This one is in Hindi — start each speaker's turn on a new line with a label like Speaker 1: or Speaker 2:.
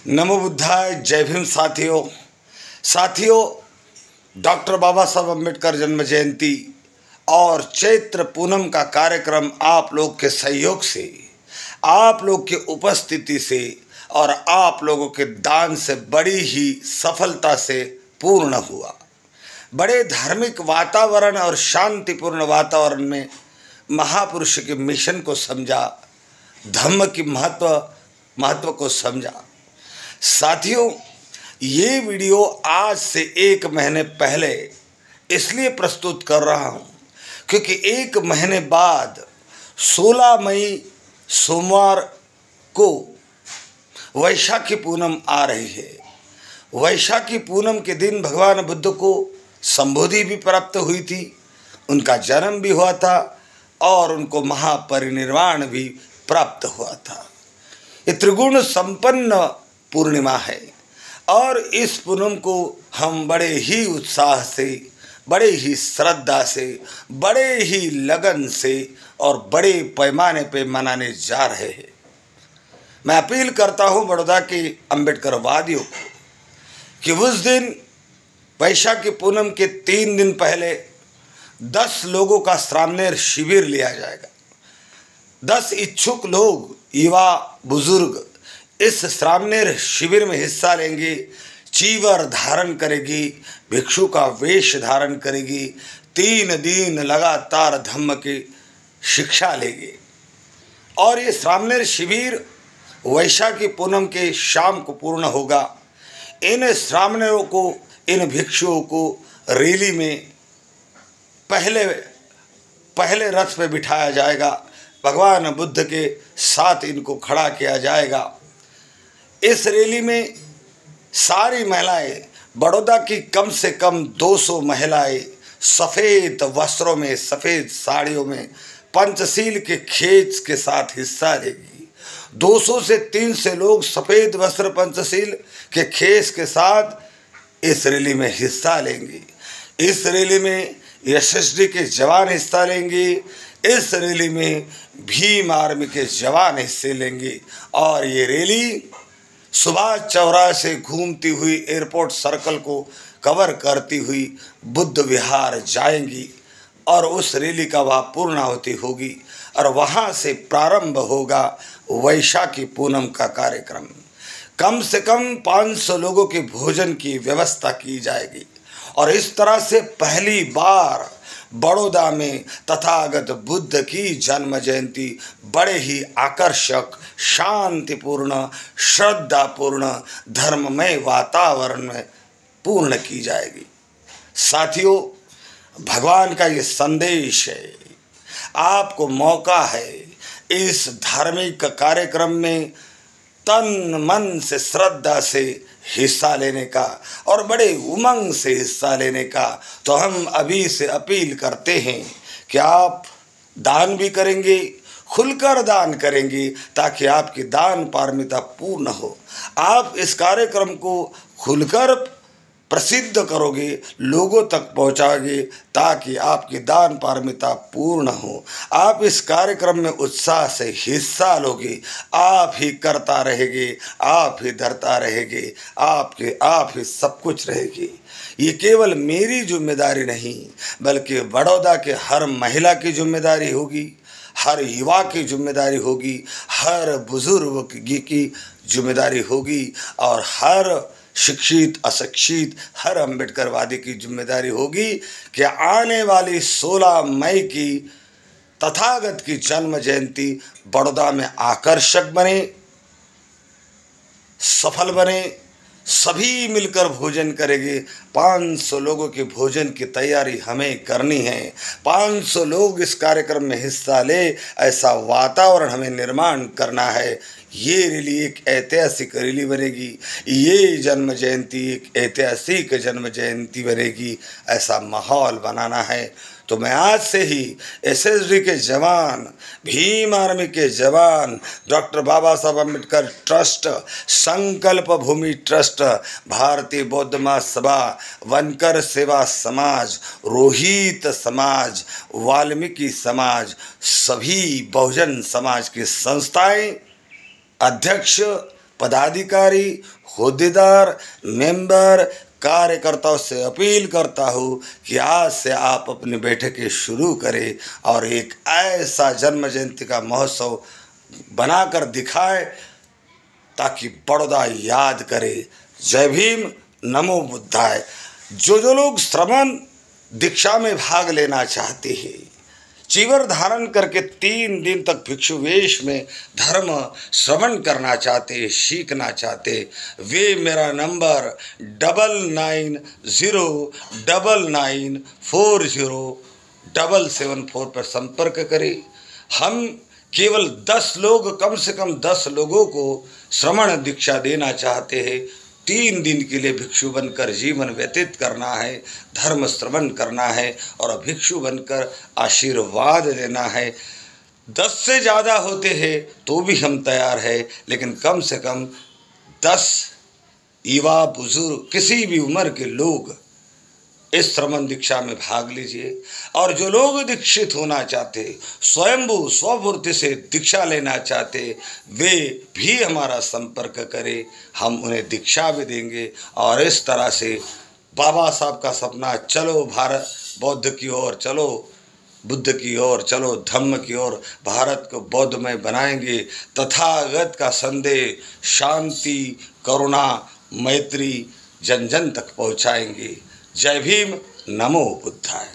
Speaker 1: नमो बुद्धाय। जय भीम साथियों, डॉक्टर बाबा साहब अम्बेडकर जन्म जयंती और चैत्र पूनम का कार्यक्रम आप लोग के सहयोग से, आप लोग की उपस्थिति से और आप लोगों के दान से बड़ी ही सफलता से पूर्ण हुआ। बड़े धार्मिक वातावरण और शांतिपूर्ण वातावरण में महापुरुष के मिशन को समझा, धम्म की महत्व को समझा। साथियों, ये वीडियो आज से 1 महीने पहले इसलिए प्रस्तुत कर रहा हूँ क्योंकि 1 महीने बाद 16 मई सोमवार को वैशाखी पूनम आ रही है। वैशाखी पूनम के दिन भगवान बुद्ध को संबोधि भी प्राप्त हुई थी, उनका जन्म भी हुआ था और उनको महापरिनिर्वाण भी प्राप्त हुआ था। ये त्रिगुण संपन्न पूर्णिमा है और इस पूनम को हम बड़े ही उत्साह से, बड़े ही श्रद्धा से, बड़े ही लगन से और बड़े पैमाने पे मनाने जा रहे हैं। मैं अपील करता हूँ बड़ौदा के अम्बेडकर वादियों को कि उस दिन वैशाखी पूनम के 3 दिन पहले 10 लोगों का श्रामणेर शिविर लिया जाएगा। 10 इच्छुक लोग, युवा बुजुर्ग इस श्रामणेर शिविर में हिस्सा लेंगे। चीवर धारण करेगी, भिक्षु का वेश धारण करेगी, 3 दिन लगातार धम्म की शिक्षा लेगी और ये श्रामणेर शिविर वैशाखी पूनम के शाम को पूर्ण होगा। इन श्रामणेरों को, इन भिक्षुओं को रैली में पहले रथ पे बिठाया जाएगा। भगवान बुद्ध के साथ इनको खड़ा किया जाएगा। इस रैली में सारी महिलाएं, बड़ौदा की कम से कम 200 महिलाएं सफ़ेद वस्त्रों में, सफ़ेद साड़ियों में पंचशील के खेच के साथ हिस्सा लेगी। 200 से 300 लोग सफ़ेद वस्त्र पंचशील के खेच के साथ इस रैली में हिस्सा लेंगे। इस रैली में एसएसडी के जवान हिस्सा लेंगे। इस रैली में भीम आर्मी के जवान हिस्से लेंगे और ये रैली सुभाष चौराहे से घूमती हुई एयरपोर्ट सर्कल को कवर करती हुई बुद्ध विहार जाएंगी और उस रैली का वहाँ पूर्णाहुति होगी और वहाँ से प्रारंभ होगा वैशाखी पूनम का कार्यक्रम। कम से कम 500 लोगों के भोजन की व्यवस्था की जाएगी और इस तरह से पहली बार बड़ौदा में तथागत बुद्ध की जन्म जयंती बड़े ही आकर्षक, शांतिपूर्ण, श्रद्धापूर्ण, धर्ममय वातावरण में पूर्ण की जाएगी। साथियों, भगवान का ये संदेश है, आपको मौका है इस धार्मिक कार्यक्रम में तन मन से, श्रद्धा से हिस्सा लेने का और बड़े उमंग से हिस्सा लेने का। तो हम अभी से अपील करते हैं कि आप दान भी करेंगे, खुलकर दान करेंगे ताकि आपकी दान पारमिता पूर्ण हो। आप इस कार्यक्रम को खुलकर प्रसिद्ध करोगे, लोगों तक पहुंचाओगे ताकि आपकी दान पारमिता पूर्ण हो। आप इस कार्यक्रम में उत्साह से हिस्सा लोगे, आप ही करता रहेंगे, आप ही धरता रहेंगे, आप ही सब कुछ रहेगी। ये केवल मेरी जिम्मेदारी नहीं बल्कि बड़ौदा के हर महिला की जिम्मेदारी होगी, हर युवा की जिम्मेदारी होगी, हर बुजुर्ग की जिम्मेदारी होगी और हर शिक्षित अशिक्षित हर अम्बेडकरवादी की जिम्मेदारी होगी कि आने वाली 16 मई की तथागत की जन्म जयंती बड़ौदा में आकर्षक बने, सफल बने। सभी मिलकर भोजन करेंगे। 500 लोगों के भोजन की तैयारी हमें करनी है। 500 लोग इस कार्यक्रम में हिस्सा ले, ऐसा वातावरण हमें निर्माण करना है। ये रैली एक ऐतिहासिक रैली बनेगी, ये जन्म जयंती एक ऐतिहासिक जन्म जयंती बनेगी, ऐसा माहौल बनाना है। तो मैं आज से ही एसएसडी के जवान, भीम आर्मी के जवान, डॉक्टर बाबा साहब अम्बेडकर ट्रस्ट, संकल्प भूमि ट्रस्ट, भारतीय बौद्ध महासभा, वनकर सेवा समाज, रोहित समाज, वाल्मीकि समाज, सभी बहुजन समाज की संस्थाएं, अध्यक्ष पदाधिकारी, होद्देदार, मेंबर, कार्यकर्ताओं से अपील करता हूँ कि आज से आप अपनी बैठकें शुरू करें और एक ऐसा जन्म जयंती का महोत्सव बनाकर दिखाएं ताकि बड़ौदा याद करे। जय भीम, नमो बुद्धाय। जो लोग श्रवण दीक्षा में भाग लेना चाहते हैं, चीवर धारण करके 3 दिन तक भिक्षु वेश में धर्म श्रवण करना चाहते, सीखना चाहते, वे मेरा नंबर 9999407774 पर संपर्क करें। हम केवल 10 लोग, कम से कम 10 लोगों को श्रवण दीक्षा देना चाहते हैं। 3 दिन के लिए भिक्षु बनकर जीवन व्यतीत करना है, धर्म श्रवण करना है और भिक्षु बनकर आशीर्वाद देना है। 10 से ज़्यादा होते हैं तो भी हम तैयार हैं, लेकिन कम से कम 10 युवा, बुजुर्ग, किसी भी उम्र के लोग इस श्रवण दीक्षा में भाग लीजिए। और जो लोग दीक्षित होना चाहते, स्वयंभू स्वपूर्ति से दीक्षा लेना चाहते, वे भी हमारा संपर्क करें, हम उन्हें दीक्षा भी देंगे। और इस तरह से बाबा साहब का सपना, चलो भारत बौद्ध की ओर, चलो बुद्ध की ओर, चलो धम्म की ओर, भारत को बौद्धमय बनाएंगे, तथागत का संदेश शांति, करुणा, मैत्री जन जन तक पहुँचाएंगे। जय भीम, नमो बुद्धाय।